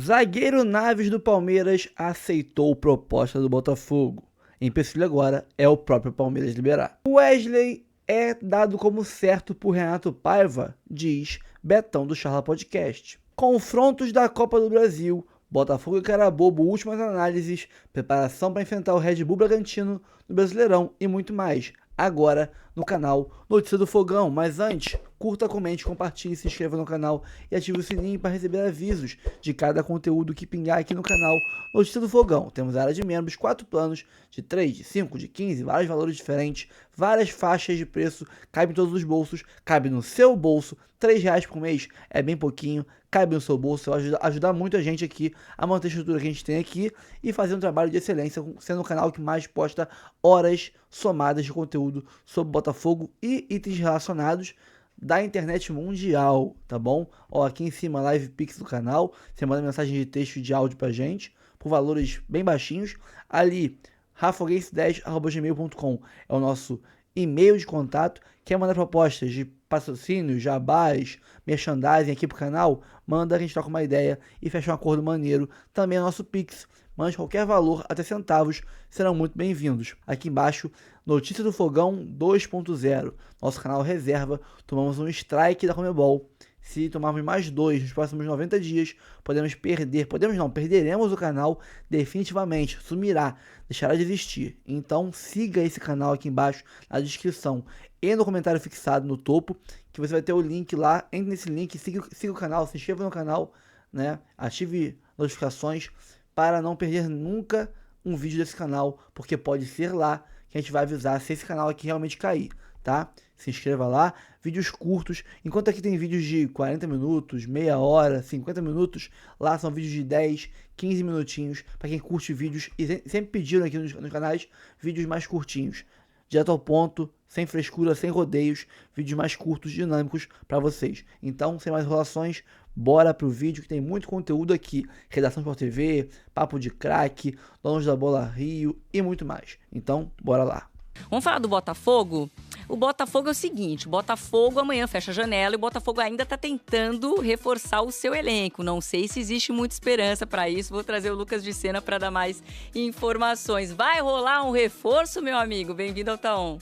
Zagueiro Naves do Palmeiras aceitou proposta do Botafogo. Empecilho agora é o próprio Palmeiras liberar. Wesley é dado como certo por Renato Paiva, diz Betão do Charla Podcast. Confrontos da Copa do Brasil, Botafogo e Carabobo, últimas análises, preparação para enfrentar o Red Bull Bragantino no Brasileirão e muito mais. Agora no canal Notícia do Fogão. Mas antes, curta, comente, compartilhe, se inscreva no canal e ative o sininho para receber avisos de cada conteúdo que pingar aqui no canal Notícia do Fogão. Temos a área de membros, 4 planos, de 3, de 5, de 15, vários valores diferentes, várias faixas de preço, cabe em todos os bolsos, cabe no seu bolso, R$3 por mês é bem pouquinho, cabe no seu bolso, vai ajudar muito a gente aqui a manter a estrutura que a gente tem aqui e fazer um trabalho de excelência, sendo o canal que mais posta horas somadas de conteúdo sobre Botafogo e itens relacionados da internet mundial, tá bom? Ó, aqui em cima, Live Pix do canal, você manda mensagem de texto e de áudio pra gente, por valores bem baixinhos. Ali, rafoguense10@gmail.com é o nosso e-mail de contato. Quer mandar propostas de patrocínio, jabás, merchandising aqui pro canal? Manda, a gente troca uma ideia e fecha um acordo maneiro. Também é nosso Pix. Mande qualquer valor, até centavos, serão muito bem-vindos. Aqui embaixo, Notícia do Fogão 2.0. Nosso canal reserva, tomamos um strike da Conmebol. Se tomarmos mais 2 nos próximos 90 dias, perderemos o canal definitivamente, sumirá, deixará de existir. Então siga esse canal aqui embaixo na descrição e no comentário fixado no topo, que você vai ter o link lá. Entre nesse link, siga o canal, se inscreva no canal, né? Ative notificações para não perder nunca um vídeo desse canal, porque pode ser lá que a gente vai avisar se esse canal aqui realmente cair, tá? Se inscreva lá, vídeos curtos, enquanto aqui tem vídeos de 40 minutos, meia hora, 50 minutos, lá são vídeos de 10, 15 minutinhos, para quem curte vídeos, e sempre pediram aqui nos canais, vídeos mais curtinhos, direto ao ponto, sem frescura, sem rodeios, vídeos mais curtos, dinâmicos para vocês. Então, sem mais enrolações, bora pro vídeo que tem muito conteúdo aqui. Redação Sport TV, Papo de Craque, Donos da Bola Rio e muito mais. Então, bora lá. Vamos falar do Botafogo? O Botafogo é o seguinte, o Botafogo amanhã fecha a janela e o Botafogo ainda está tentando reforçar o seu elenco. Não sei se existe muita esperança para isso, vou trazer o Lucas de Sena para dar mais informações. Vai rolar um reforço, meu amigo? Bem-vindo ao Taon.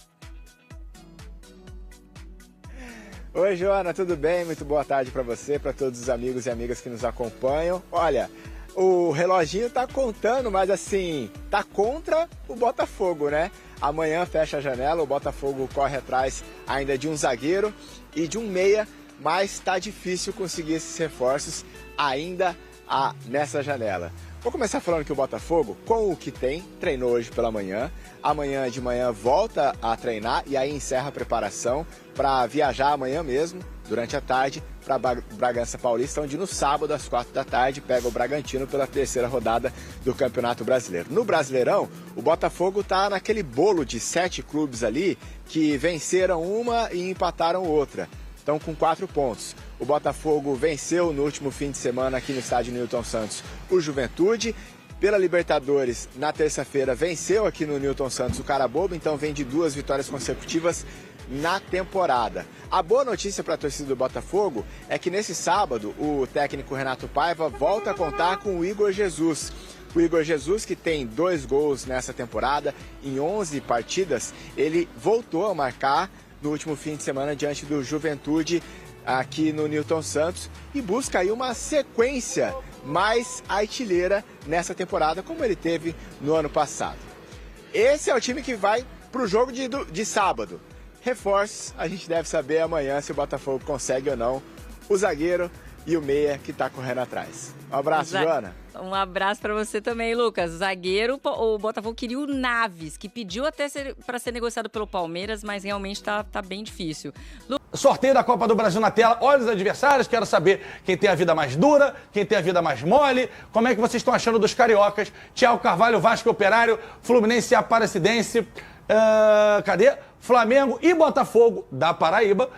Oi, Joana, tudo bem? Muito boa tarde para você, para todos os amigos e amigas que nos acompanham. Olha, o reloginho tá contando, mas assim, tá contra o Botafogo, né? Amanhã fecha a janela, o Botafogo corre atrás ainda de um zagueiro e de um meia, mas tá difícil conseguir esses reforços ainda nessa janela. Vou começar falando que o Botafogo, com o que tem, treinou hoje pela manhã. Amanhã de manhã volta a treinar e aí encerra a preparação para viajar amanhã mesmo, durante a tarde, para Bragança Paulista, onde no sábado, às 4 da tarde, pega o Bragantino pela 3ª rodada do Campeonato Brasileiro. No Brasileirão, o Botafogo está naquele bolo de 7 clubes ali que venceram uma e empataram outra. Estão com 4 pontos. O Botafogo venceu no último fim de semana aqui no estádio Newton Santos o Juventude. Pela Libertadores, na terça-feira, venceu aqui no Newton Santos o Carabobo, então vem de 2 vitórias consecutivas na temporada. A boa notícia para a torcida do Botafogo é que nesse sábado o técnico Renato Paiva volta a contar com o Igor Jesus. O Igor Jesus, que tem 2 gols nessa temporada, em 11 partidas, ele voltou a marcar no último fim de semana diante do Juventude aqui no Newton Santos e busca aí uma sequência mais artilheira nessa temporada, como ele teve no ano passado. Esse é o time que vai para o jogo de sábado. Reforços, a gente deve saber amanhã se o Botafogo consegue ou não o zagueiro e o meia que está correndo atrás. Um abraço, Joana. Um abraço para você também, Lucas. Zagueiro, o Botafogo queria o Naves, que pediu até para ser negociado pelo Palmeiras, mas realmente tá bem difícil. Sorteio da Copa do Brasil na tela. Olha os adversários, quero saber quem tem a vida mais dura, quem tem a vida mais mole. Como é que vocês estão achando dos cariocas? Thiago Carvalho, Vasco Operário, Fluminense e Aparecidense. Cadê? Flamengo e Botafogo da Paraíba.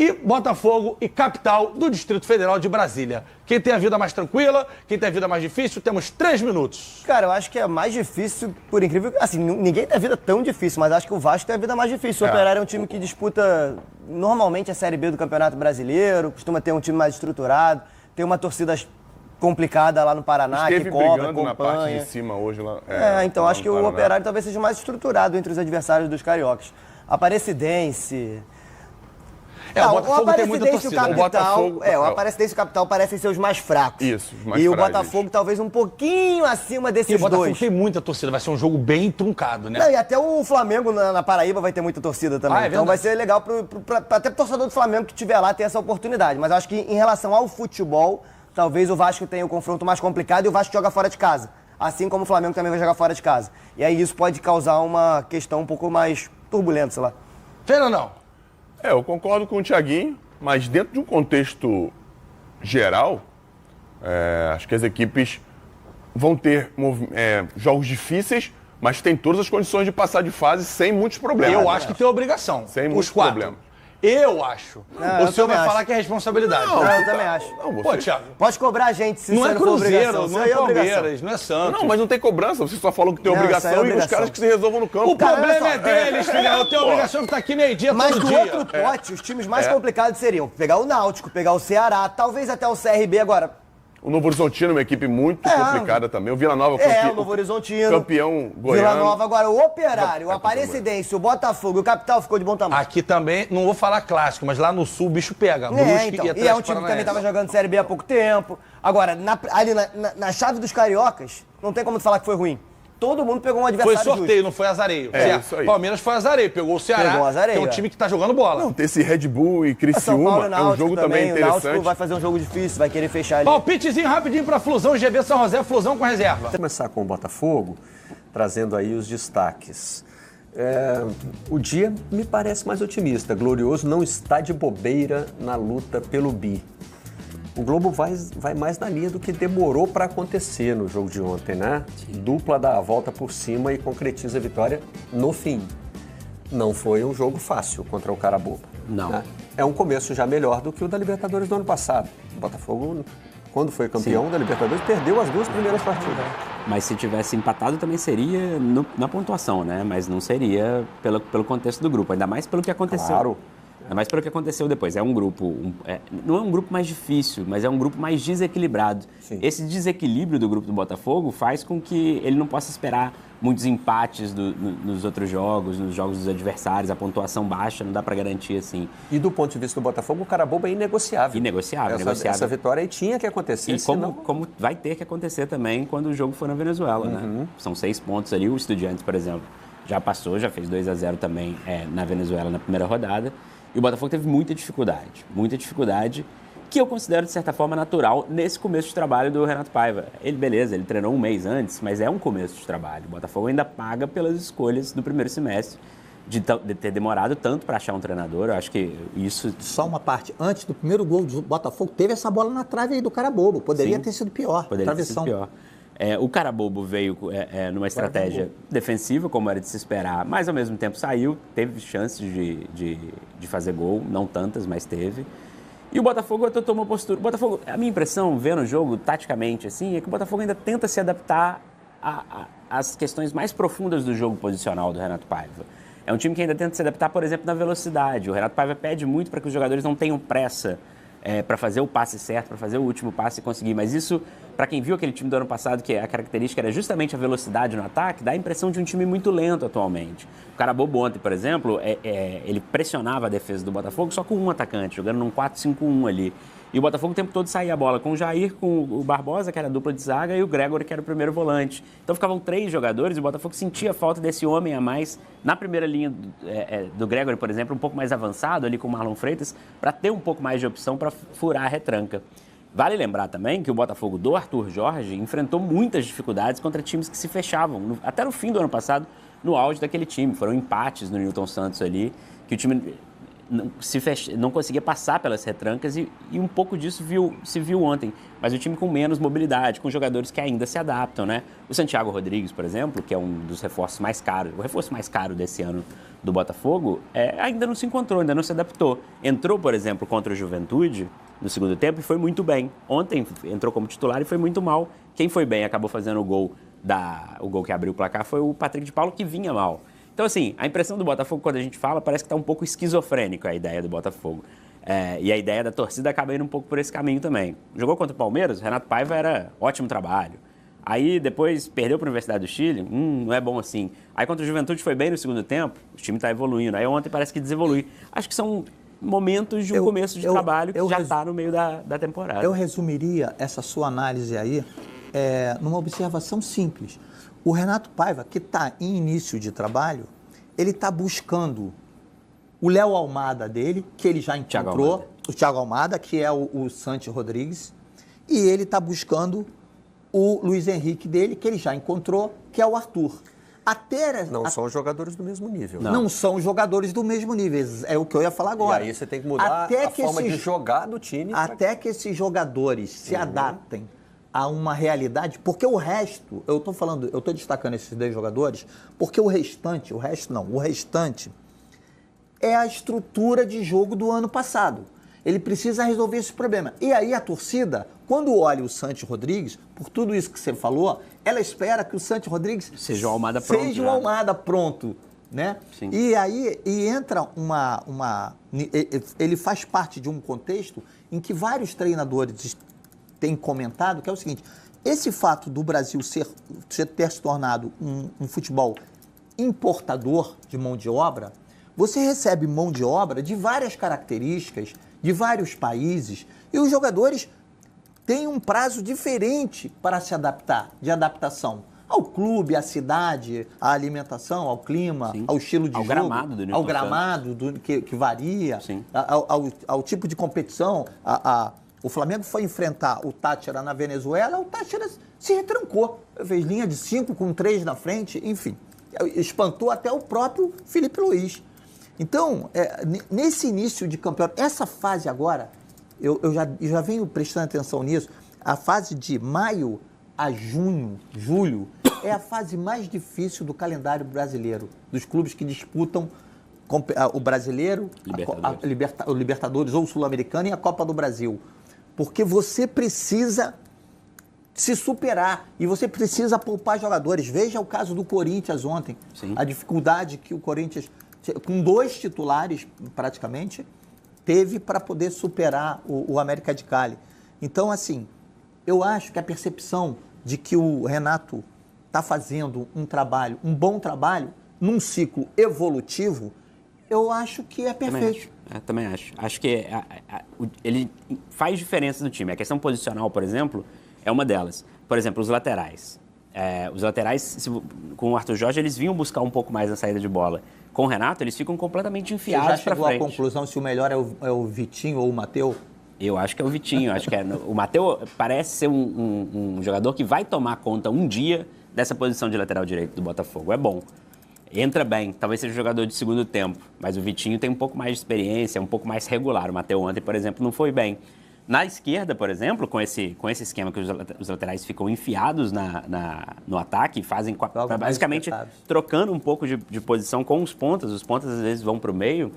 E Botafogo e Capital do Distrito Federal de Brasília. Quem tem a vida mais tranquila, quem tem a vida mais difícil, temos 3 minutos. Cara, eu acho que é mais difícil, por incrível que... Assim, ninguém tem a vida tão difícil, mas acho que o Vasco tem a vida mais difícil. O Operário é um time que disputa normalmente a Série B do Campeonato Brasileiro, costuma ter um time mais estruturado, tem uma torcida complicada lá no Paraná, que Esteve cobra, brigando na parte acompanha. de cima hoje lá. Então lá acho no que o Paraná. Operário talvez seja mais estruturado entre os adversários dos cariocas. Aparecidense... O Botafogo tem muita torcida. O Capital, o Aparecidense e o Capital parecem ser os mais fracos. Isso, os mais E frágeis. o Botafogo talvez um pouquinho acima E desses o Botafogo dois. tem muita torcida, vai ser um jogo bem truncado, né? Não, e até o Flamengo na Paraíba vai ter muita torcida também. Ah, é então vai verdade. ser legal até pro torcedor do Flamengo que estiver lá ter essa oportunidade. Mas eu acho que em relação ao futebol, talvez o Vasco tenha o confronto mais complicado e o Vasco joga fora de casa. Assim como o Flamengo também vai jogar fora de casa. E aí isso pode causar uma questão um pouco mais turbulenta, sei lá. Fernandão. Eu concordo com o Thiaguinho, mas dentro de um contexto geral, acho que as equipes vão ter jogos difíceis, mas tem todas as condições de passar de fase sem muitos problemas. Eu acho que tem obrigação. Sem os muitos 4. problemas. Eu acho. Não, O senhor vai também falar acho. que é responsabilidade. Não, eu também acho. Não, Pô, você... Thiago. Pode cobrar a gente se Não isso é não for obrigação. Cruzeiro, Isso não aí é obrigação. Palmeiras, não é Santos. Não, mas não tem cobrança. Você só falou que tem Não, obrigação isso aí é e os obrigação. caras que se resolvam no campo. O problema olha é só. deles, filha. Eu tenho a obrigação de estar aqui meio-dia Mas todo do dia. outro pote, os times mais complicados seriam pegar o Náutico, pegar o Ceará, talvez até o CRB agora. O Novo Horizontino é uma equipe muito complicada também. O Vila Nova o Novo Horizontino. campeão goiano. Vila Nova agora, o Operário, o Aparecidense, o Botafogo, o Capital ficou de bom tamanho. Aqui também, não vou falar clássico, mas lá no sul o bicho pega. Brusque Então. e E Atlético é um time que também Paranaense. estava jogando Série B há pouco tempo. Agora, ali na chave dos cariocas, não tem como tu falar que foi ruim. Todo mundo pegou um Foi adversário sorteio, justo. não foi azareio. É, Certo? isso aí. Palmeiras foi azareio, pegou o Ceará, Pegou o azareio, que é um é. time que tá jogando bola. Não, ter esse Red Bull e São Paulo Criciúma e é um Náutico jogo também O Náutico interessante. vai fazer um jogo difícil, vai querer fechar ali. Palpitezinho rapidinho pra Flusão, GB São José, Flusão com reserva. Vou começar com o Botafogo, trazendo aí os destaques. O dia me parece mais otimista. Glorioso não está de bobeira na luta pelo bi. O Globo vai mais na linha do que demorou para acontecer no jogo de ontem, né? Dupla dá a volta por cima e concretiza a vitória no fim. Não foi um jogo fácil contra o Carabobo. Não. Né? É um começo já melhor do que o da Libertadores do ano passado. O Botafogo, quando foi campeão da Libertadores, perdeu as 2 primeiras partidas. Mas se tivesse empatado também seria na pontuação, né? Mas não seria pelo contexto do grupo, ainda mais pelo que aconteceu. Claro. Ainda mais pelo que aconteceu depois. É um grupo, não é um grupo mais difícil, mas é um grupo mais desequilibrado. Sim. Esse desequilíbrio do grupo do Botafogo faz com que ele não possa esperar muitos empates nos outros jogos, nos jogos dos adversários, a pontuação baixa, não dá para garantir assim. E do ponto de vista do Botafogo, o Carabobo é inegociável. Inegociável. Essa vitória aí tinha que acontecer, E senão... como vai ter que acontecer também quando o jogo for na Venezuela, né? São 6 pontos ali. O Estudiantes, por exemplo, já passou, já fez 2-0 também na Venezuela na primeira rodada. E o Botafogo teve muita dificuldade, que eu considero, de certa forma, natural nesse começo de trabalho do Renato Paiva. Ele treinou um mês antes, mas é um começo de trabalho. O Botafogo ainda paga pelas escolhas do primeiro semestre, de ter demorado tanto para achar um treinador. Eu acho que isso... Só uma parte. Antes do primeiro gol do Botafogo, teve essa bola na trave aí do Carabobo. Poderia Sim. ter sido pior. Poderia ter sido pior. O Carabobo veio numa estratégia defensiva, como era de se esperar, mas ao mesmo tempo saiu, teve chances de fazer gol, não tantas, mas teve. E o Botafogo tomou postura. O Botafogo, a minha impressão, vendo o jogo taticamente, assim, é que o Botafogo ainda tenta se adaptar às questões mais profundas do jogo posicional do Renato Paiva. É um time que ainda tenta se adaptar, por exemplo, na velocidade. O Renato Paiva pede muito para que os jogadores não tenham pressa para fazer o passe certo, para fazer o último passe e conseguir. Mas isso, para quem viu aquele time do ano passado, que a característica era justamente a velocidade no ataque, dá a impressão de um time muito lento atualmente. O Carabobo ontem, por exemplo, ele pressionava a defesa do Botafogo só com um atacante, jogando num 4-5-1 ali. E o Botafogo o tempo todo saía a bola com o Jair, com o Barbosa, que era a dupla de zaga, e o Gregory, que era o primeiro volante. Então ficavam 3 jogadores e o Botafogo sentia a falta desse homem a mais na primeira linha do Gregory, por exemplo, um pouco mais avançado ali com o Marlon Freitas, para ter um pouco mais de opção para furar a retranca. Vale lembrar também que o Botafogo do Arthur Jorge enfrentou muitas dificuldades contra times que se fechavam, até no fim do ano passado, no auge daquele time. Foram empates no Newton Santos ali, que o time não conseguia passar pelas retrancas e um pouco disso se viu ontem. Mas o time com menos mobilidade, com jogadores que ainda se adaptam, né? O Santiago Rodrigues, por exemplo, que é um dos reforços mais caros, o reforço mais caro desse ano do Botafogo, ainda não se encontrou, ainda não se adaptou. Entrou, por exemplo, contra o Juventude no segundo tempo e foi muito bem. Ontem entrou como titular e foi muito mal. Quem foi bem acabou fazendo o gol que abriu o placar foi o Patrick de Paulo, que vinha mal. Então, assim, a impressão do Botafogo, quando a gente fala, parece que está um pouco esquizofrênico a ideia do Botafogo. E a ideia da torcida acaba indo um pouco por esse caminho também. Jogou contra o Palmeiras, o Renato Paiva era ótimo trabalho. Aí depois perdeu para a Universidade do Chile, não é bom assim. Aí contra o Juventude foi bem no segundo tempo, o time está evoluindo. Aí ontem parece que desevolui. Acho que são momentos de um começo de trabalho que já está no meio da temporada. Eu resumiria essa sua análise aí numa observação simples. O Renato Paiva, que está em início de trabalho, ele está buscando o Léo Almada dele, que ele já encontrou, o Thiago Almada, que é o Santi Rodrigues, e ele está buscando o Luiz Henrique dele, que ele já encontrou, que é o Arthur. Não são jogadores do mesmo nível. Não são jogadores do mesmo nível, é o que eu ia falar agora. E aí você tem que mudar a forma de jogar do time. Até que esses jogadores se adaptem a uma realidade, porque o resto, eu estou destacando esses 10 jogadores, porque o restante é a estrutura de jogo do ano passado. Ele precisa resolver esse problema. E aí a torcida, quando olha o Santi Rodrigues, por tudo isso que você falou, ela espera que o Santi Rodrigues seja o Almada pronto. Seja o Almada pronto, né? Sim. E aí entra ele faz parte de um contexto em que vários treinadores têm comentado, que é o seguinte: esse fato do Brasil ter se tornado um futebol importador de mão de obra, você recebe mão de obra de várias características, de vários países, e os jogadores têm um prazo diferente para se adaptar, de adaptação ao clube, à cidade, à alimentação, ao clima, ao estilo de jogo, ao gramado que varia, ao tipo de competição. O Flamengo foi enfrentar o Táchira na Venezuela, o Táchira se retrancou, fez linha de 5 com 3 na frente, enfim, espantou até o próprio Felipe Luiz. Então, nesse início de campeonato, essa fase agora, eu já venho prestando atenção nisso, a fase de maio a junho, julho, é a fase mais difícil do calendário brasileiro, dos clubes que disputam o brasileiro, o Libertadores ou o Sul-Americano e a Copa do Brasil. Porque você precisa se superar e você precisa poupar jogadores. Veja o caso do Corinthians ontem, a dificuldade que o Corinthians, com 2 titulares praticamente, teve para poder superar o América de Cali. Então, assim, eu acho que a percepção de que o Renato está fazendo um bom trabalho, num ciclo evolutivo, eu acho que é perfeito. Também acho. Acho que ele faz diferença no time. A questão posicional, por exemplo, é uma delas. Por exemplo, os laterais. Os laterais, com o Arthur Jorge, eles vinham buscar um pouco mais a saída de bola. Com o Renato, eles ficam completamente enfiados para frente. Você já chegou à conclusão se o melhor é o Vitinho ou o Matheus? Eu acho que é o Vitinho. Acho que o Matheus parece ser um jogador que vai tomar conta um dia dessa posição de lateral direito do Botafogo. É bom. Entra bem, talvez seja um jogador de segundo tempo, mas o Vitinho tem um pouco mais de experiência, um pouco mais regular. O Matheus ontem, por exemplo, não foi bem. Na esquerda, por exemplo, com esse esquema que os laterais ficam enfiados no ataque, fazem basicamente trocando um pouco de posição com os pontas às vezes vão para o meio.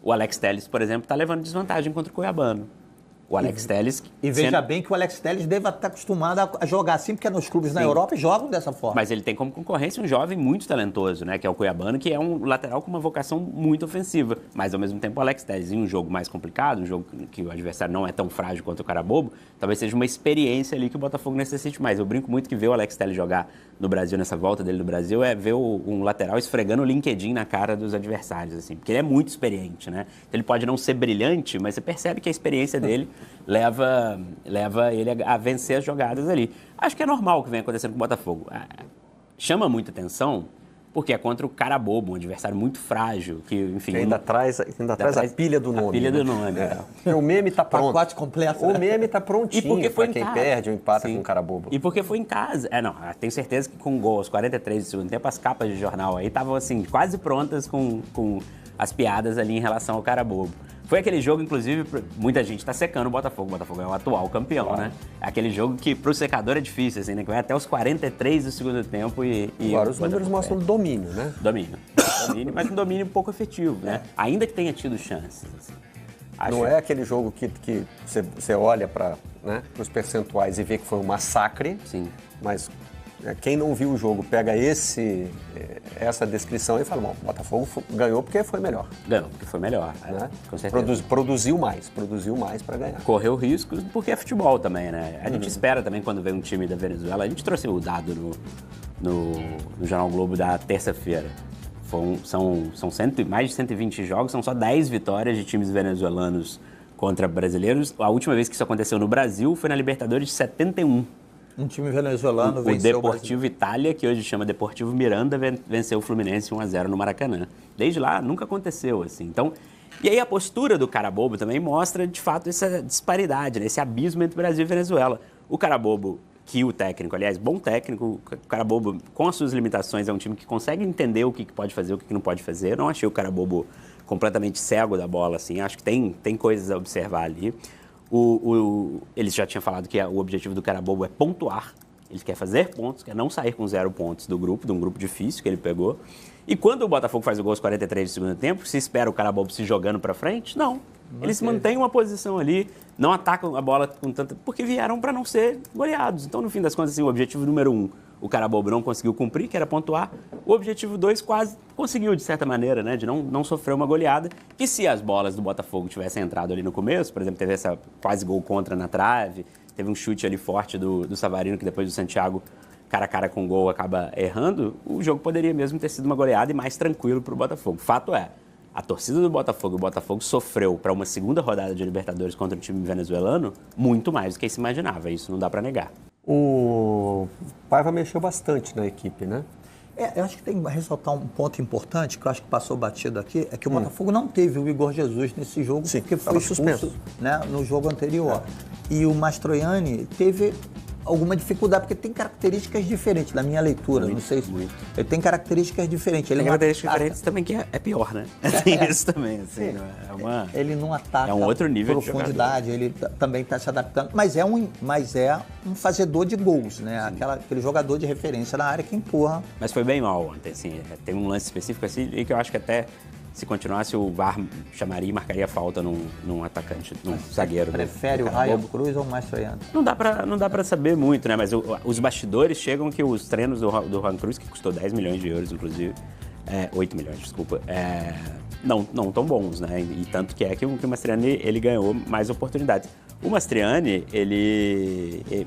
O Alex Telles, por exemplo, está levando desvantagem contra o Cuiabano. O Alex Telles... E veja bem que o Alex Telles deve estar acostumado a jogar assim, porque nos clubes na Europa jogam dessa forma. Mas ele tem como concorrência um jovem muito talentoso, né? Que é o Cuiabano, que é um lateral com uma vocação muito ofensiva. Mas, ao mesmo tempo, o Alex Telles, em um jogo mais complicado, um jogo que o adversário não é tão frágil quanto o Carabobo, talvez seja uma experiência ali que o Botafogo necessite mais. Eu brinco muito que ver o Alex Telles jogar no Brasil, nessa volta dele no Brasil, é ver um lateral esfregando o LinkedIn na cara dos adversários, assim. Porque ele é muito experiente, né? Então, ele pode não ser brilhante, mas você percebe que a experiência dele leva ele a vencer as jogadas ali. Acho que é normal o que vem acontecendo com o Botafogo. Chama muita atenção porque é contra o Carabobo, um adversário muito frágil, que, enfim... Que ainda traz a pilha do nome. A pilha do nome. O meme está pronto. Pacote completo. O meme está prontinho para quem perde ou empata com o Carabobo. E porque foi em casa. Tenho certeza que com o gol aos 43 do segundo tempo, as capas de jornal aí estavam, assim, quase prontas com as piadas ali em relação ao Carabobo. Foi aquele jogo, inclusive, muita gente está secando o Botafogo. O Botafogo é o atual campeão, né? É aquele jogo que pro secador é difícil, assim, né? Que vai até os 43 do segundo tempo e agora os números mostram domínio, né? Domínio, mas um domínio um pouco efetivo, né? Ainda que tenha tido chances. Assim. Não é aquele jogo que você olha para os percentuais e vê que foi um massacre, sim, mas Quem não viu o jogo pega essa descrição e fala, bom, o Botafogo ganhou porque foi melhor. Ganhou porque foi melhor, Né? com certeza. Produziu mais para ganhar. Correu riscos porque é futebol também, né? A gente espera também quando vem um time da Venezuela. A gente trouxe o dado no Jornal Globo da terça-feira. São mais de 120 jogos, são só 10 vitórias de times venezuelanos contra brasileiros. A última vez que isso aconteceu no Brasil foi na Libertadores de 71. Um time venezuelano O venceu Deportivo Itália, que hoje chama Deportivo Miranda, venceu o Fluminense 1-0 no Maracanã. Desde lá, nunca aconteceu assim. Então, e aí a postura do Carabobo também mostra, de fato, essa disparidade, né? Esse abismo entre Brasil e Venezuela. O Carabobo, que o técnico, aliás, bom técnico, o Carabobo, com as suas limitações, é um time que consegue entender o que pode fazer, o que não pode fazer. Eu não achei o Carabobo completamente cego da bola, assim. Acho que tem coisas a observar ali. Ele já tinha falado que o objetivo do Carabobo é pontuar. Ele quer fazer pontos, quer não sair com 0 pontos do grupo, de um grupo difícil que ele pegou. E quando o Botafogo faz o gol aos 43 do segundo tempo, se espera o Carabobo se jogando para frente? Não. Eles mantêm uma posição ali, não atacam a bola com tanta... porque vieram para não ser goleados. Então, no fim das contas, assim, o objetivo número 1, o Carabobo não conseguiu cumprir, que era pontuar. O objetivo 2 quase conseguiu, de certa maneira, né, de não sofrer uma goleada. Que se as bolas do Botafogo tivessem entrado ali no começo, por exemplo, teve essa quase gol contra na trave, teve um chute ali forte do Savarino, que depois do Santiago, cara a cara com o gol, acaba errando, o jogo poderia mesmo ter sido uma goleada e mais tranquilo para o Botafogo. Fato é, a torcida do Botafogo, o Botafogo sofreu para uma segunda rodada de Libertadores contra o time venezuelano muito mais do que se imaginava, isso não dá para negar. O Paiva mexeu bastante na equipe, né? Eu acho que tem que ressaltar um ponto importante, que eu acho que passou batido aqui, é que o Botafogo não teve o Igor Jesus nesse jogo, Sim, porque foi expulso, né, no jogo anterior. E o Mastroianni teve alguma dificuldade, porque tem características diferentes da minha leitura, não sei se... Ele tem características diferentes. Ele tem características diferentes também, que é pior, né? Tem isso também, assim, Ele não ataca um outro nível de profundidade, ele também está se adaptando, mas é um fazedor de gols, né? Aquele jogador de referência na área que empurra. Mas foi bem mal ontem, assim, tem um lance específico assim, e que eu acho que até se continuasse o VAR chamaria e marcaria falta num atacante, num zagueiro. Prefere o Ryan Cruz ou o Mastroianni? Não dá pra saber muito, né? Mas os bastidores chegam que os treinos do Ryan Cruz, que custou 10 milhões de euros, inclusive, 8 milhões, desculpa, não tão bons, né? E tanto que o Mastroianni, ele ganhou mais oportunidades. O Mastroianni,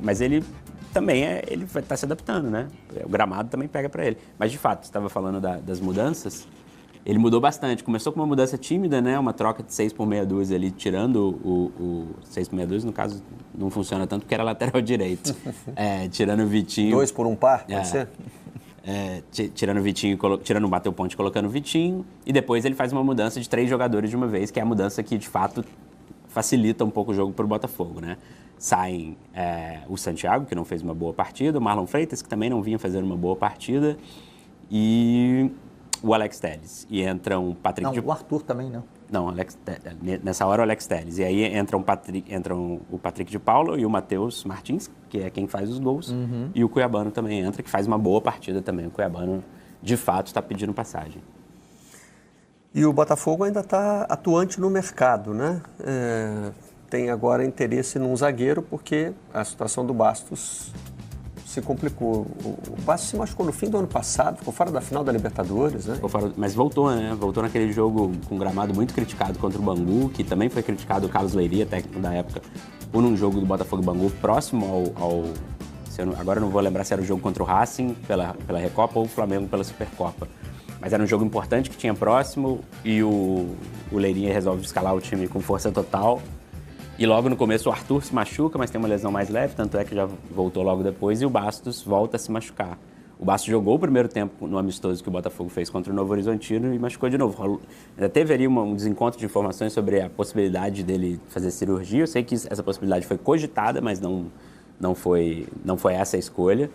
mas ele também ele vai estar se adaptando, né? O gramado também pega para ele. Mas, de fato, você estava falando das mudanças, ele mudou bastante. Começou com uma mudança tímida, né? Uma troca de 6 por meia dúzia ali, tirando o 6 por meia dúzia, no caso, não funciona tanto porque era lateral direito. Tirando o Vitinho... 2 por 1 par, pode ser? Tirando o Vitinho, tirando o Bateu Ponte, colocando o Vitinho. E depois ele faz uma mudança de 3 jogadores de uma vez, que é a mudança que, de fato, facilita um pouco o jogo para o Botafogo, né? Saem o Santiago, que não fez uma boa partida, o Marlon Freitas, que também não vinha fazendo uma boa partida, e o Alex Telles. E entra um Patrick... Não, o Arthur também não. Não, nessa hora o Alex Telles. E aí entram o Patrick de Paula e o Matheus Martins, que é quem faz os gols, e o Cuiabano também entra, que faz uma boa partida também. O Cuiabano, de fato, está pedindo passagem. E o Botafogo ainda está atuante no mercado, né? Tem agora interesse num zagueiro, porque a situação do Bastos se complicou. O Bastos se machucou no fim do ano passado, ficou fora da final da Libertadores, né? Mas voltou, né? Voltou naquele jogo com um gramado muito criticado contra o Bangu, que também foi criticado o Carlos Leiria, técnico da época, por um jogo do Botafogo e Bangu próximo agora eu não vou lembrar se era o jogo contra o Racing pela Recopa ou o Flamengo pela Supercopa. Mas era um jogo importante que tinha próximo e o Leirinha resolve escalar o time com força total. E logo no começo o Arthur se machuca, mas tem uma lesão mais leve, tanto é que já voltou logo depois, e o Bastos volta a se machucar. O Bastos jogou o primeiro tempo no amistoso que o Botafogo fez contra o Novo Horizontino e machucou de novo. Ainda teve ali um desencontro de informações sobre a possibilidade dele fazer cirurgia. Eu sei que essa possibilidade foi cogitada, mas não foi essa a escolha.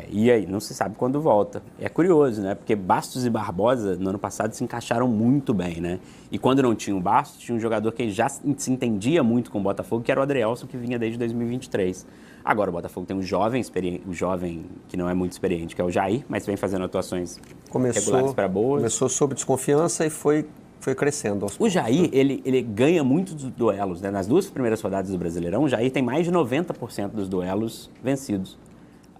E aí, não se sabe quando volta. É curioso, né? Porque Bastos e Barbosa, no ano passado, se encaixaram muito bem, né? E quando não tinha o Bastos, tinha um jogador que já se entendia muito com o Botafogo, que era o Adrielson, que vinha desde 2023. Agora o Botafogo tem um jovem que não é muito experiente, que é o Jair, mas vem fazendo atuações regulares para boas. Começou sob desconfiança e foi crescendo aos poucos. O Jair, ele ganha muitos duelos, né? Nas 2 primeiras rodadas do Brasileirão, o Jair tem mais de 90% dos duelos vencidos.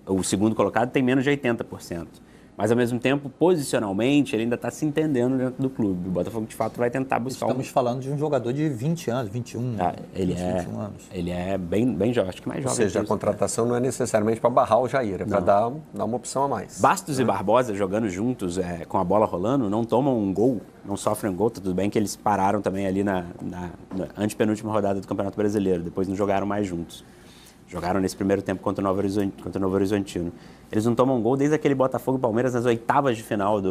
O segundo colocado tem menos de 80%. Mas, ao mesmo tempo, posicionalmente, ele ainda está se entendendo dentro do clube. O Botafogo, de fato, vai tentar buscar... Estamos falando de um jogador de 20 anos, 21, 21 anos. Ele é bem jovem, acho que mais jovem. Ou seja, a contratação não é necessariamente para barrar o Jair, é para dar uma opção a mais. Bastos e Barbosa jogando juntos, com a bola rolando, não tomam um gol, não sofrem um gol. Tudo bem que eles pararam também ali na antepenúltima rodada do Campeonato Brasileiro. Depois não jogaram mais juntos. Jogaram nesse primeiro tempo contra o Novo Horizontino. Eles não tomam gol desde aquele Botafogo e Palmeiras nas oitavas de final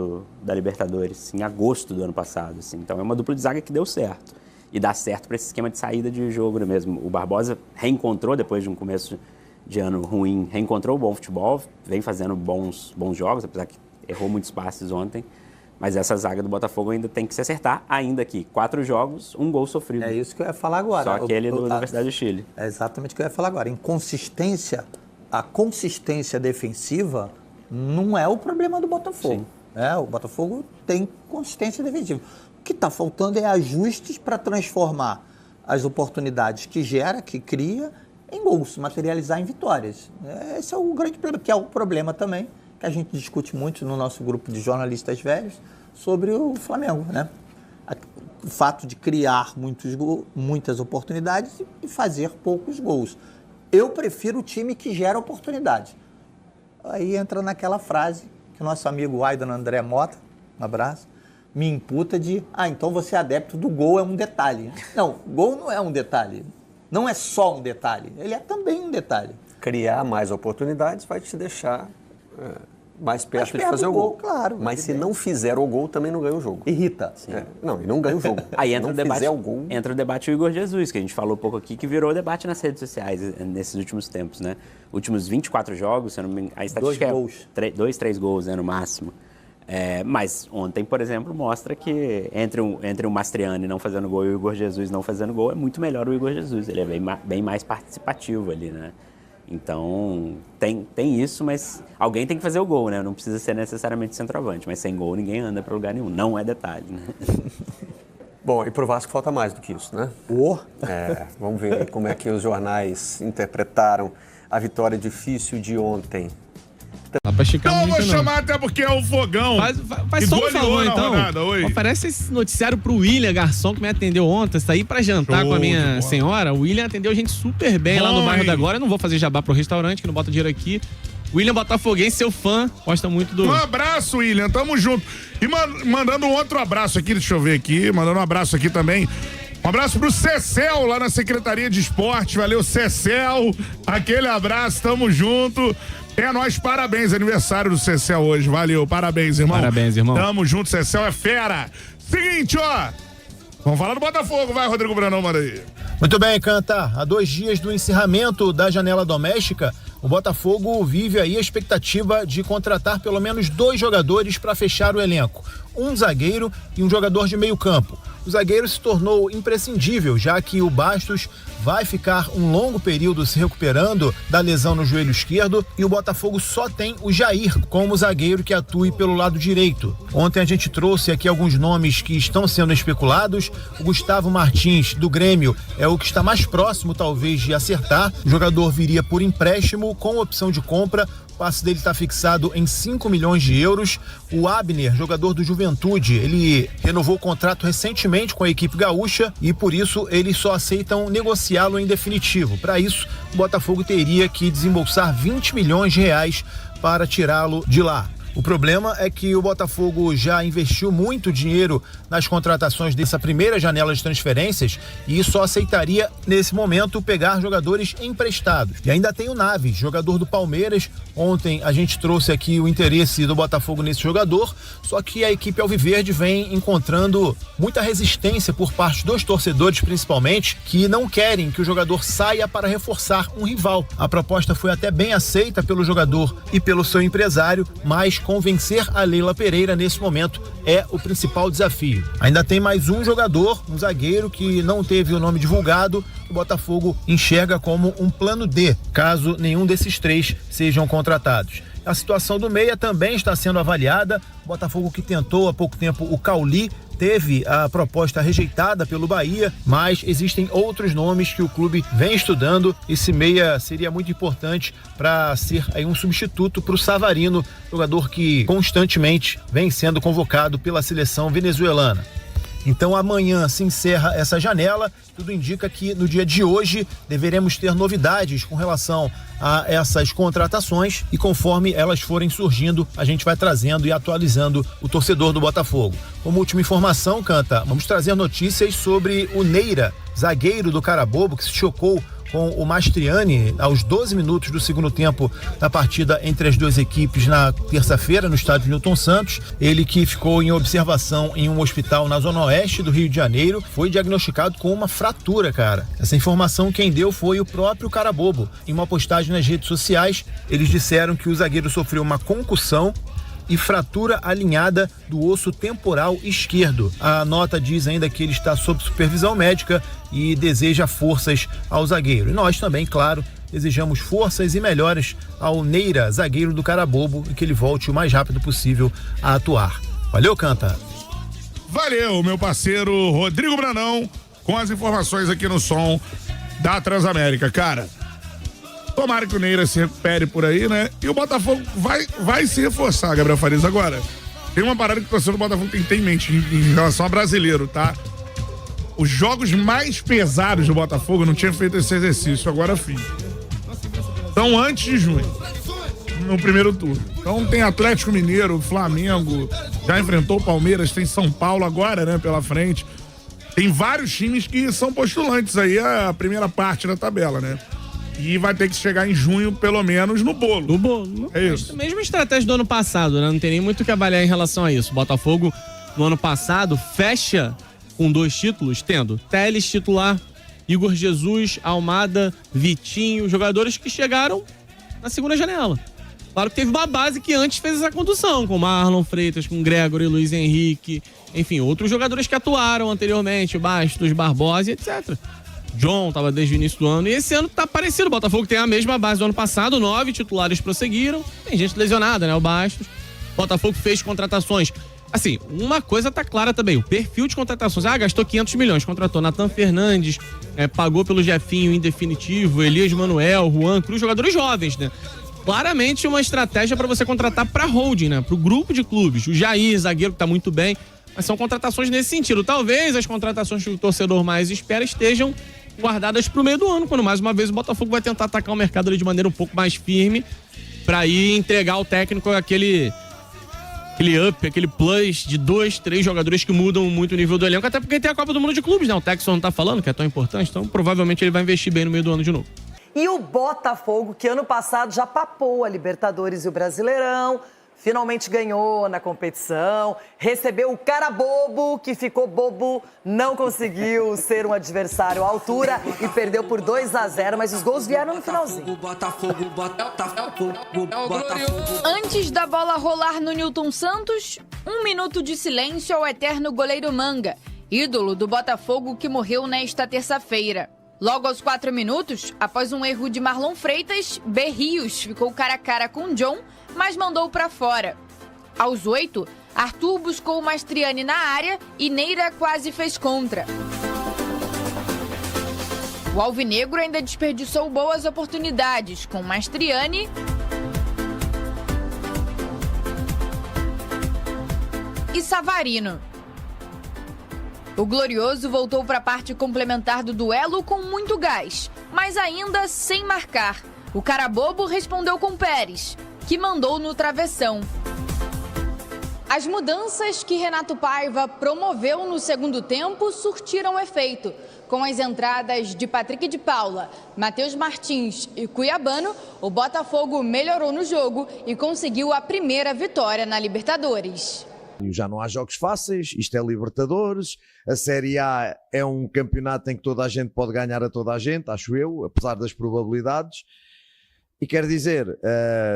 da Libertadores, em agosto do ano passado. Assim. Então é uma dupla de zaga que deu certo. E dá certo para esse esquema de saída de jogo mesmo. O Barbosa reencontrou, depois de um começo de ano ruim, reencontrou o bom futebol, vem fazendo bons jogos, apesar que errou muitos passes ontem. Mas essa zaga do Botafogo ainda tem que se acertar, ainda que 4 jogos, 1 gol sofrido. É isso que eu ia falar agora. Só aquele da Universidade do Chile. É exatamente o que eu ia falar agora. A consistência defensiva não é o problema do Botafogo. O Botafogo tem consistência defensiva. O que está faltando é ajustes para transformar as oportunidades que gera, que cria, em gols, materializar em vitórias. Esse é o grande problema, que é o problema também que a gente discute muito no nosso grupo de jornalistas velhos sobre o Flamengo, né? O fato de criar muitas oportunidades e fazer poucos gols. Eu prefiro o time que gera oportunidade. Aí entra naquela frase que o nosso amigo Aidan André Mota, um abraço, me imputa de, então você é adepto do gol, é um detalhe. Não, gol não é um detalhe. Não é só um detalhe, ele é também um detalhe. Criar mais oportunidades vai te deixar mais perto de fazer o gol. Claro. Mas se não fizer o gol, também não ganha o jogo. Irrita. E não ganha o jogo. Aí entra o gol. Entra o debate o Igor Jesus, que a gente falou um pouco aqui, que virou debate nas redes sociais nesses últimos tempos, né? Últimos 24 jogos, se eu não me engano, a estatística 2, 3 gols, né, no máximo. Mas ontem, por exemplo, mostra que entre o Mastriani não fazendo gol e o Igor Jesus não fazendo gol, é muito melhor o Igor Jesus. Ele é bem mais participativo ali, né? Então, tem isso, mas alguém tem que fazer o gol, né? Não precisa ser necessariamente centroavante, mas sem gol ninguém anda para lugar nenhum. Não é detalhe, né? Bom, e pro Vasco falta mais do que isso, né? Vamos ver como é que os jornais interpretaram a vitória difícil de ontem. Dá pra esticar muito, não. Eu vou chamar até porque é o Fogão. Faz só um favor, então. Oferece esse noticiário pro William, garçom, que me atendeu ontem. Saí pra jantar com a minha senhora. O William atendeu a gente super bem lá no bairro da Glória. Eu não vou fazer jabá pro restaurante, que não bota dinheiro aqui. William Botafoguense, seu fã, gosta muito do... Um abraço, William, tamo junto. E mandando um outro abraço aqui, deixa eu ver aqui, mandando um abraço aqui também. Um abraço pro Cecel, lá na Secretaria de Esporte. Valeu, Cecel. Aquele abraço, tamo junto. Nós, parabéns, aniversário do Cecel hoje. Valeu, parabéns, irmão. Parabéns, irmão. Tamo junto, Cecel é fera. Seguinte, vamos falar do Botafogo, vai, Rodrigo Brandão, manda aí. Muito bem, Canta. Há 2 dias do encerramento da janela doméstica, o Botafogo vive aí a expectativa de contratar pelo menos 2 jogadores para fechar o elenco. Um zagueiro e um jogador de meio campo. O zagueiro se tornou imprescindível, já que o Bastos vai ficar um longo período se recuperando da lesão no joelho esquerdo e o Botafogo só tem o Jair como zagueiro que atue pelo lado direito. Ontem a gente trouxe aqui alguns nomes que estão sendo especulados. O Gustavo Martins, do Grêmio, é o que está mais próximo, talvez, de acertar. O jogador viria por empréstimo com opção de compra. O passe dele está fixado em 5 milhões de euros. O Abner, jogador do Juventude, ele renovou o contrato recentemente com a equipe gaúcha e por isso eles só aceitam negociá-lo em definitivo. Para isso, o Botafogo teria que desembolsar 20 milhões de reais para tirá-lo de lá. O problema é que o Botafogo já investiu muito dinheiro nas contratações dessa primeira janela de transferências e só aceitaria, nesse momento, pegar jogadores emprestados. E ainda tem o Naves, jogador do Palmeiras. Ontem a gente trouxe aqui o interesse do Botafogo nesse jogador, só que a equipe alviverde vem encontrando muita resistência por parte dos torcedores, principalmente, que não querem que o jogador saia para reforçar um rival. A proposta foi até bem aceita pelo jogador e pelo seu empresário, mas convencer a Leila Pereira nesse momento é o principal desafio. Ainda tem mais um jogador, um zagueiro que não teve o nome divulgado, o Botafogo enxerga como um plano D, caso nenhum desses 3 sejam contratados. A situação do meia também está sendo avaliada. O Botafogo, que tentou há pouco tempo o Cauli, teve a proposta rejeitada pelo Bahia, mas existem outros nomes que o clube vem estudando. Esse meia seria muito importante para ser aí um substituto para o Savarino, jogador que constantemente vem sendo convocado pela seleção venezuelana. Então amanhã se encerra essa janela, tudo indica que no dia de hoje deveremos ter novidades com relação a essas contratações e conforme elas forem surgindo, a gente vai trazendo e atualizando o torcedor do Botafogo. Como última informação, Canta, vamos trazer notícias sobre o Neira, zagueiro do Carabobo, que se chocou com o Mastriani aos 12 minutos do segundo tempo da partida entre as duas equipes na terça-feira no estádio Newton Santos. Ele que ficou em observação em um hospital na zona oeste do Rio de Janeiro, foi diagnosticado com uma fratura, cara. Essa informação quem deu foi o próprio Carabobo. Em uma postagem nas redes sociais, eles disseram que o zagueiro sofreu uma concussão e fratura alinhada do osso temporal esquerdo. A nota diz ainda que ele está sob supervisão médica e deseja forças ao zagueiro. E nós também, claro, desejamos forças e melhoras ao Neira, zagueiro do Carabobo, e que ele volte o mais rápido possível a atuar. Valeu, Canta! Valeu, meu parceiro Rodrigo Brandão, com as informações aqui no som da Transamérica. Cara, tomara que o Neira se recupere por aí, né? E o Botafogo vai se reforçar, Gabriel Farias. Agora, tem uma parada que o torcedor do Botafogo tem que ter em mente em relação a brasileiro, tá? Os jogos mais pesados do Botafogo não tinha feito esse exercício, agora fiz. Então, antes de junho, no primeiro turno. Então, tem Atlético Mineiro, Flamengo, já enfrentou o Palmeiras, tem São Paulo agora, né, pela frente. Tem vários times que são postulantes aí a primeira parte da tabela, né? E vai ter que chegar em junho, pelo menos, no bolo. No bolo. É isso. Mesma estratégia do ano passado, né? Não tem nem muito o que avaliar em relação a isso. O Botafogo, no ano passado, fecha com 2 títulos, tendo Telles titular, Igor Jesus, Almada, Vitinho, jogadores que chegaram na segunda janela. Claro que teve uma base que antes fez essa condução, com Marlon Freitas, com Gregory, Luiz Henrique, enfim, outros jogadores que atuaram anteriormente, Bastos, Barbosa, etc. John estava desde o início do ano, e esse ano tá parecido. O Botafogo tem a mesma base do ano passado, 9 titulares prosseguiram, tem gente lesionada, né? O Bastos. O Botafogo fez contratações. Assim, uma coisa tá clara também, o perfil de contratações. Gastou 500 milhões, contratou Nathan Fernandes, pagou pelo Jefinho em definitivo, Elias Manuel, Juan Cruz, jogadores jovens, né? Claramente uma estratégia para você contratar para holding, né? Pro grupo de clubes. O Jair, zagueiro, que tá muito bem, mas são contratações nesse sentido. Talvez as contratações que o torcedor mais espera estejam guardadas pro meio do ano, quando mais uma vez o Botafogo vai tentar atacar o mercado ali de maneira um pouco mais firme para ir entregar ao técnico aquele up, aquele plus de 2, 3 jogadores que mudam muito o nível do elenco, até porque tem a Copa do Mundo de Clubes, né? O Texon não tá falando que é tão importante, então provavelmente ele vai investir bem no meio do ano de novo. E o Botafogo, que ano passado já papou a Libertadores e o Brasileirão, finalmente ganhou na competição, recebeu o Carabobo, que ficou bobo, não conseguiu ser um adversário à altura e perdeu por 2-0, mas os gols vieram no finalzinho. Antes da bola rolar no Newton Santos, 1 minuto de silêncio ao eterno goleiro Manga, ídolo do Botafogo que morreu nesta terça-feira. Logo aos 4 minutos, após um erro de Marlon Freitas, Berrios ficou cara a cara com John, mas mandou para fora. Aos 8, Arthur buscou Mastriani na área e Neira quase fez contra. O alvinegro ainda desperdiçou boas oportunidades com Mastriani e Savarino. O Glorioso voltou para a parte complementar do duelo com muito gás, mas ainda sem marcar. O Carabobo respondeu com Pérez, que mandou no travessão. As mudanças que Renato Paiva promoveu no segundo tempo surtiram efeito. Com as entradas de Patrick de Paula, Matheus Martins e Cuiabano, o Botafogo melhorou no jogo e conseguiu a primeira vitória na Libertadores. Já não há jogos fáceis, isto é Libertadores, a Série A é um campeonato em que toda a gente pode ganhar a toda a gente, acho eu, apesar das probabilidades, e quer dizer,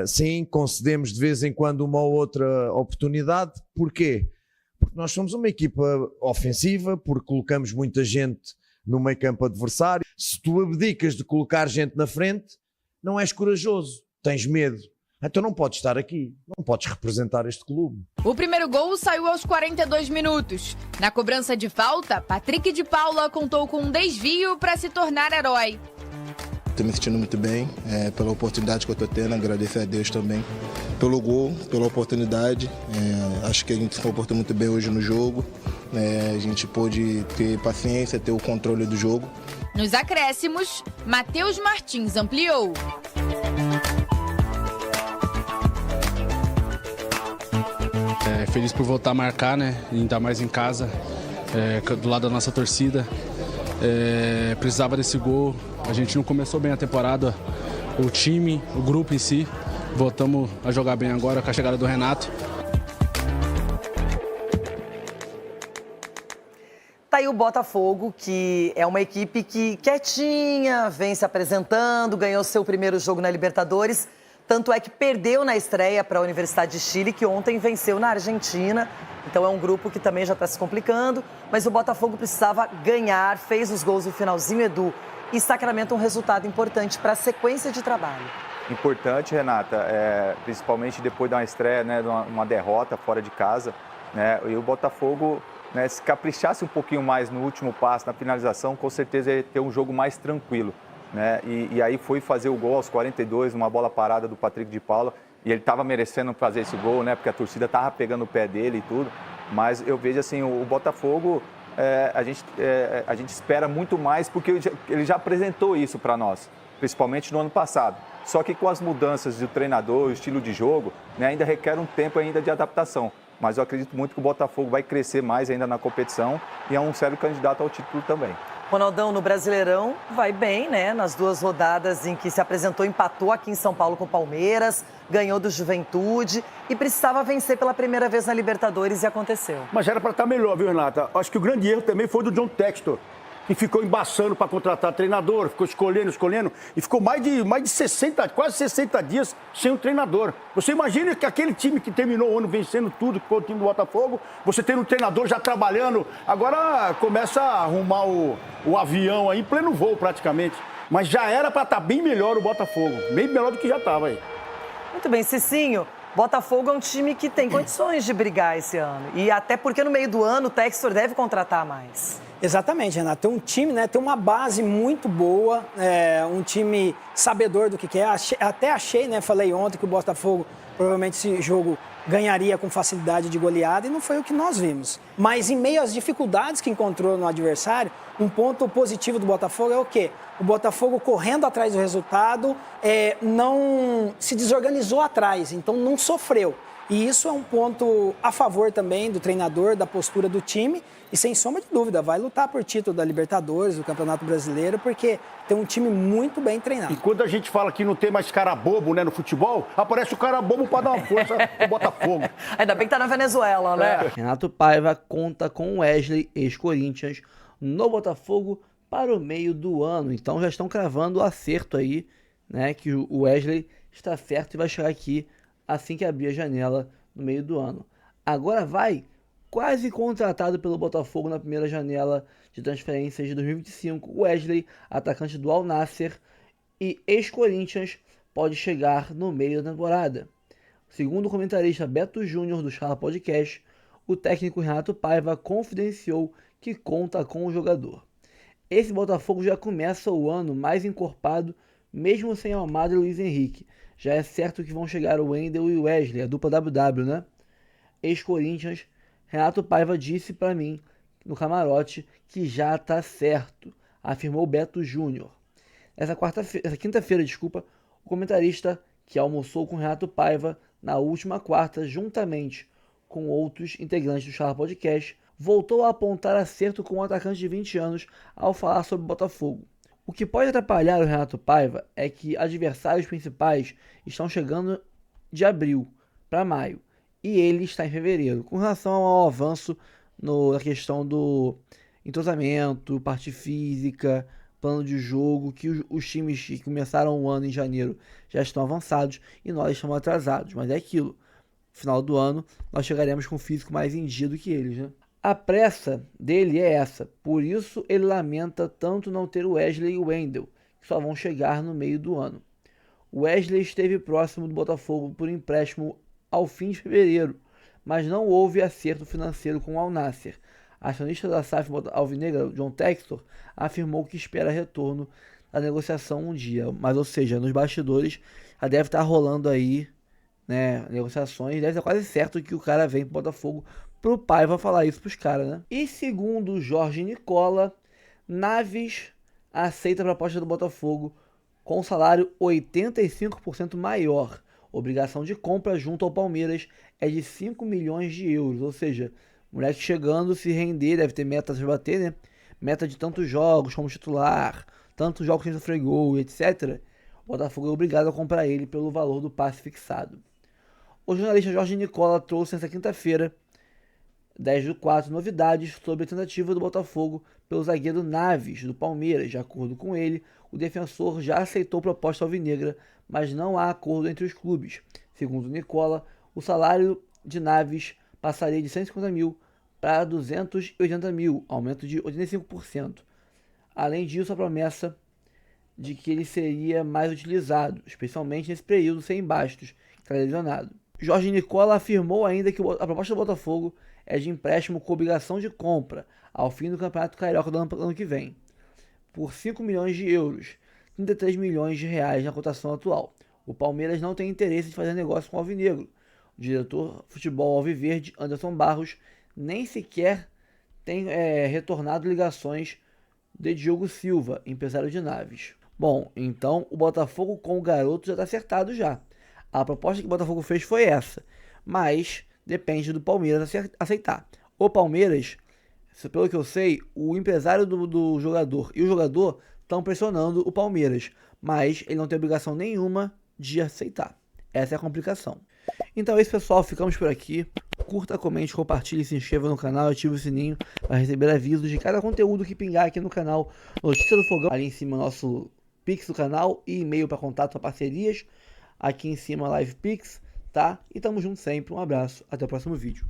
sim, concedemos de vez em quando uma ou outra oportunidade. Porquê? Porque nós somos uma equipa ofensiva, porque colocamos muita gente no meio campo adversário. Se tu abdicas de colocar gente na frente, não és corajoso, tens medo. Então não podes estar aqui, não podes representar este clube. O primeiro gol saiu aos 42 minutos. Na cobrança de falta, Patrick de Paula contou com um desvio para se tornar herói. Estou me sentindo muito bem pela oportunidade que eu estou tendo, agradecer a Deus também pelo gol, pela oportunidade. Acho que a gente se comportou muito bem hoje no jogo. A gente pôde ter paciência, ter o controle do jogo. Nos acréscimos, Matheus Martins ampliou. Feliz por voltar a marcar, né? Ainda mais em casa, do lado da nossa torcida. Precisava desse gol. A gente não começou bem a temporada, o time, o grupo em si. Voltamos a jogar bem agora com a chegada do Renato. Tá aí o Botafogo, que é uma equipe que quietinha, vem se apresentando, ganhou seu primeiro jogo na Libertadores. Tanto é que perdeu na estreia para a Universidade de Chile, que ontem venceu na Argentina. Então é um grupo que também já está se complicando. Mas o Botafogo precisava ganhar, fez os gols no finalzinho, Edu. E sacramenta um resultado importante para a sequência de trabalho. Importante, Renata, principalmente depois de uma estreia, né, de uma derrota fora de casa. Né, e o Botafogo, né, se caprichasse um pouquinho mais no último passo, na finalização, com certeza ia ter um jogo mais tranquilo. Né? E aí foi fazer o gol aos 42, uma bola parada do Patrick de Paula, e ele estava merecendo fazer esse gol, né? Porque a torcida estava pegando o pé dele e tudo, mas eu vejo assim, o Botafogo, a gente espera muito mais, porque ele já apresentou isso para nós, principalmente no ano passado, só que com as mudanças do treinador, o estilo de jogo, né, ainda requer um tempo ainda de adaptação, mas eu acredito muito que o Botafogo vai crescer mais ainda na competição e é um sério candidato ao título também. Ronaldão, no Brasileirão, vai bem, né? Nas 2 rodadas em que se apresentou, empatou aqui em São Paulo com o Palmeiras, ganhou do Juventude e precisava vencer pela primeira vez na Libertadores e aconteceu. Mas era para estar melhor, viu, Renata? Acho que o grande erro também foi do John Textor, que ficou embaçando para contratar treinador, ficou escolhendo, e ficou mais de 60, quase 60 dias sem um treinador. Você imagina que aquele time que terminou o ano vencendo tudo, que foi o time do Botafogo, você tendo um treinador já trabalhando, agora começa a arrumar o avião aí em pleno voo praticamente. Mas já era para estar bem melhor o Botafogo, bem melhor do que já estava aí. Muito bem, Cicinho. Botafogo é um time que tem condições de brigar esse ano. E até porque no meio do ano o Textor deve contratar mais. Exatamente, Renato. Tem um time, né? Tem uma base muito boa, um time sabedor do que é. Até achei, né? Falei ontem que o Botafogo provavelmente esse jogo ganharia com facilidade de goleada e não foi o que nós vimos. Mas em meio às dificuldades que encontrou no adversário, um ponto positivo do Botafogo é o quê? O Botafogo correndo atrás do resultado, não se desorganizou atrás, então não sofreu. E isso é um ponto a favor também do treinador, da postura do time. E sem sombra de dúvida, vai lutar por título da Libertadores, do Campeonato Brasileiro, porque tem um time muito bem treinado. E quando a gente fala que não tem mais cara bobo, né, no futebol, aparece o cara bobo para dar uma força pro Botafogo. Ainda bem que tá na Venezuela, né? Renato Paiva conta com Wesley, ex-Corinthians, no Botafogo para o meio do ano. Então já estão cravando o acerto aí, né, que o Wesley está certo e vai chegar aqui assim que abrir a janela no meio do ano. Agora vai quase contratado pelo Botafogo na primeira janela de transferências de 2025. Wesley, atacante do Al Nassr e ex-Corinthians, pode chegar no meio da temporada. Segundo o comentarista Beto Júnior do Charla Podcast, o técnico Renato Paiva confidenciou que conta com o jogador. Esse Botafogo já começa o ano mais encorpado, mesmo sem Almada e Luiz Henrique. Já é certo que vão chegar o Wendel e o Wesley, a dupla WW, né? Ex-Corinthians, Renato Paiva disse para mim, no camarote, que já tá certo, afirmou Beto Júnior. Essa quinta-feira, o comentarista que almoçou com Renato Paiva na última quarta, juntamente com outros integrantes do Charla Podcast, voltou a apontar acerto com um atacante de 20 anos ao falar sobre o Botafogo. O que pode atrapalhar o Renato Paiva é que adversários principais estão chegando de abril para maio e ele está em fevereiro. Com relação ao avanço na questão do entrosamento, parte física, plano de jogo, que os times que começaram o ano em janeiro já estão avançados e nós estamos atrasados. Mas é aquilo, no final do ano nós chegaremos com um físico mais em dia do que eles, né? A pressa dele é essa, por isso ele lamenta tanto não ter o Wesley e o Wendel, que só vão chegar no meio do ano. Wesley esteve próximo do Botafogo por empréstimo ao fim de fevereiro, mas não houve acerto financeiro com o Al Nassr. Acionista da SAF alvinegra, John Textor, afirmou que espera retorno da negociação um dia, mas, ou seja, nos bastidores já deve estar rolando aí, né, negociações, deve ser quase certo que o cara vem pro Botafogo, pro Paiva falar isso pros caras, né? E segundo o Jorge Nicola, Naves aceita a proposta do Botafogo com salário 85% maior. Obrigação de compra junto ao Palmeiras é de 5 milhões de euros, ou seja, moleque chegando, se render, deve ter meta de bater, né? Meta de tantos jogos como titular, tantos jogos sem sofrer gol, etc. O Botafogo é obrigado a comprar ele pelo valor do passe fixado. O jornalista Jorge Nicola trouxe nesta quinta-feira, 10/4, novidades sobre a tentativa do Botafogo pelo zagueiro Naves, do Palmeiras. De acordo com ele, o defensor já aceitou proposta alvinegra, mas não há acordo entre os clubes. Segundo Nicola, o salário de Naves passaria de 150 mil para 280 mil, aumento de 85%. Além disso, a promessa de que ele seria mais utilizado, especialmente nesse período sem Bastos, que está lesionado. Jorge Nicola afirmou ainda que a proposta do Botafogo é de empréstimo com obrigação de compra ao fim do Campeonato Carioca do ano que vem, por 5 milhões de euros, 33 milhões de reais na cotação atual. O Palmeiras não tem interesse em fazer negócio com o Alvinegro. O diretor de futebol alviverde, Anderson Barros, nem sequer tem retornado ligações de Diogo Silva, empresário de Naves. Bom, então o Botafogo com o garoto já está acertado já. A proposta que o Botafogo fez foi essa, mas depende do Palmeiras aceitar. O Palmeiras, pelo que eu sei, o empresário do jogador e o jogador estão pressionando o Palmeiras, mas ele não tem obrigação nenhuma de aceitar. Essa é a complicação. Então é isso, pessoal, ficamos por aqui. Curta, comente, compartilhe, se inscreva no canal, ative o sininho para receber avisos de cada conteúdo que pingar aqui no canal. Notícia do Fogão, ali em cima nosso Pix do canal e e-mail para contato para parcerias. Aqui em cima Live Pix, tá? E tamo junto sempre. Um abraço, até o próximo vídeo.